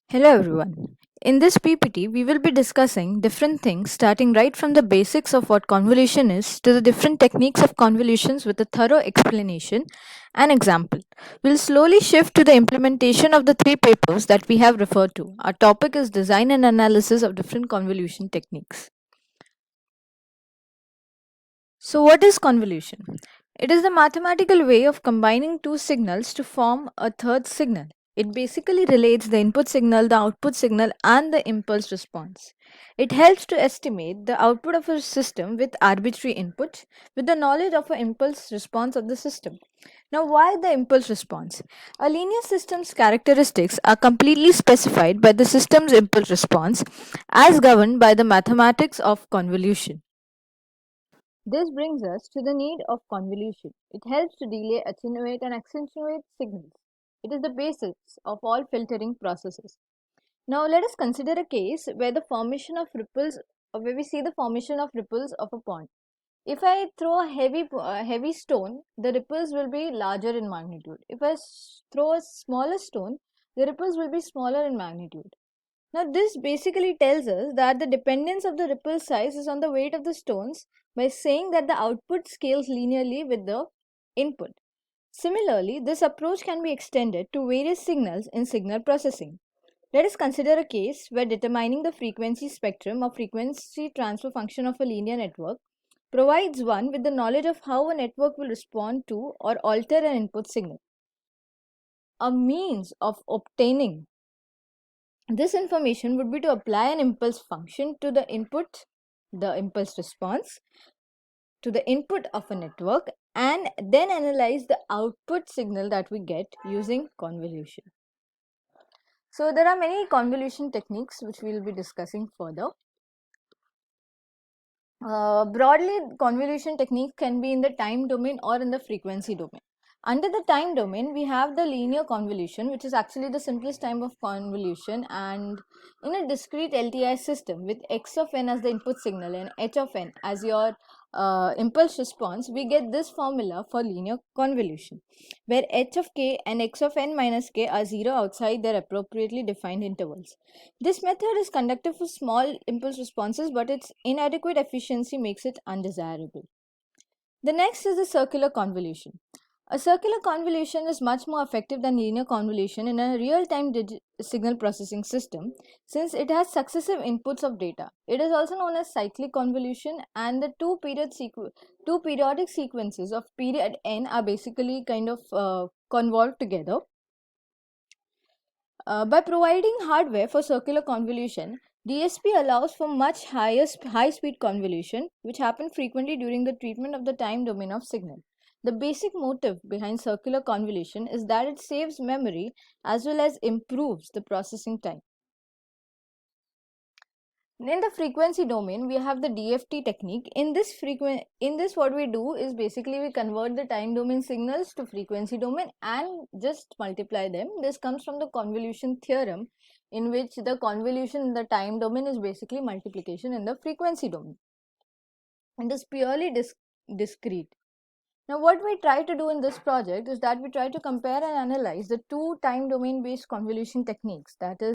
Hello everyone. In this PPT, we will be discussing different things starting right from the basics of what convolution is to the different techniques of convolutions with a thorough explanation and example. We'll slowly shift to the implementation of the three papers that we have referred to. Our topic is design and analysis of different convolution techniques. So, what is convolution? It is the mathematical way of combining two signals to form a third signal. It basically relates the input signal, the output signal, and the impulse response. It helps to estimate the output of a system with arbitrary input with the knowledge of an impulse response of the system. Now, why the impulse response? A linear system's characteristics are completely specified by the system's impulse response as governed by the mathematics of convolution. This brings us to the need of convolution. It helps to delay, attenuate, and accentuate signals. It is the basis of all filtering processes. Now, let us consider a case where the formation of ripples, or where we see the formation of ripples of a pond. If I throw a heavy stone, the ripples will be larger in magnitude. If I throw a smaller stone, the ripples will be smaller in magnitude. Now, this basically tells us that the dependence of the ripple size is on the weight of the stones by saying that the output scales linearly with the input. Similarly, this approach can be extended to various signals in signal processing. Let us consider a case where determining the frequency spectrum or frequency transfer function of a linear network provides one with the knowledge of how a network will respond to or alter an input signal. A means of obtaining this information would be to apply an impulse function to the input, the impulse response, to the input of a network, and then analyze the output signal that we get using convolution. So, there are many convolution techniques which we will be discussing further. Broadly, convolution techniques can be in the time domain or in the frequency domain. Under the time domain, we have the linear convolution, which is actually the simplest type of convolution, and in a discrete LTI system with x of n as the input signal and h of n as your impulse response, we get this formula for linear convolution, where h of k and x of n minus k are 0 outside their appropriately defined intervals. This method is conductive for small impulse responses, but its inadequate efficiency makes it undesirable. The next is the circular convolution. A circular convolution is much more effective than linear convolution in a real-time signal processing system since it has successive inputs of data. It is also known as cyclic convolution, and the two periodic sequences of period n are basically kind of convolved together. By providing hardware for circular convolution, DSP allows for much high-speed convolution, which happen frequently during the treatment of the time domain of signal. The basic motive behind circular convolution is that it saves memory as well as improves the processing time. In the frequency domain, we have the DFT technique. In this what we do is basically we convert the time domain signals to frequency domain and just multiply them. This comes from the convolution theorem, in which the convolution in the time domain is basically multiplication in the frequency domain. And it is purely discrete. Now, what we try to do in this project is that we try to compare and analyze the two time domain based convolution techniques, that is